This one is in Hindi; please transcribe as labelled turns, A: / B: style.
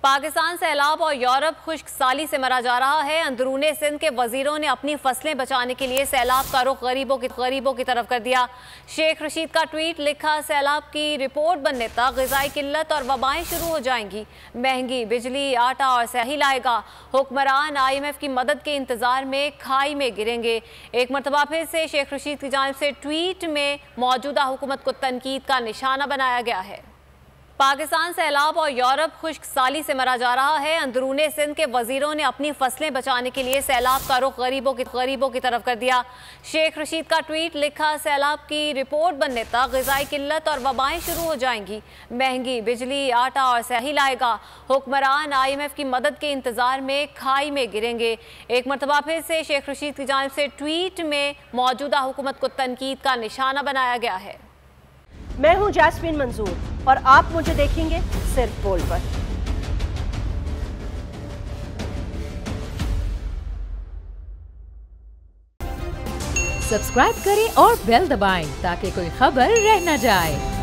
A: पाकिस्तान सैलाब और यूरोप खुश्क साली से मरा जा रहा है। अंदरूने सिंध के वजीरों ने अपनी फसलें बचाने के लिए सैलाब का रुख गरीबों की तरफ कर दिया। शेख रशीद का ट्वीट लिखा, सैलाब की रिपोर्ट बनने तक ग़िज़ाई किल्लत और वबाएं शुरू हो जाएंगी। महंगी बिजली, आटा और सही लाएगा। हुक्मरान IMF की मदद के इंतजार में खाई में गिरेंगे। एक मरतबा फिर से शेख रशीद की जानिब से ट्वीट में मौजूदा हुकूमत को तनकीद का निशाना बनाया गया है। पाकिस्तान सैलाब और यूरोप खुश्क साली से मरा जा रहा है। अंदरूने सिंध के वजीरों ने अपनी फसलें बचाने के लिए सैलाब का रुख गरीबों की तरफ कर दिया। शेख रशीद का ट्वीट लिखा, सैलाब की रिपोर्ट बनने तक ग़िज़ाई किल्लत और वबाएं शुरू हो जाएंगी। महंगी बिजली, आटा और सही लाएगा। हुक्मरान IMF की मदद के इंतजार में खाई में गिरेंगे। एक मरतबा फिर से शेख रशीद की जानिब से ट्वीट में मौजूदा हुकूमत को तनकीद का निशाना बनाया गया है।
B: मैं हूं जैस्मीन मंजूर और आप मुझे देखेंगे सिर्फ बोल पर।
C: सब्सक्राइब करें और बेल दबाएं ताकि कोई खबर रह न जाए।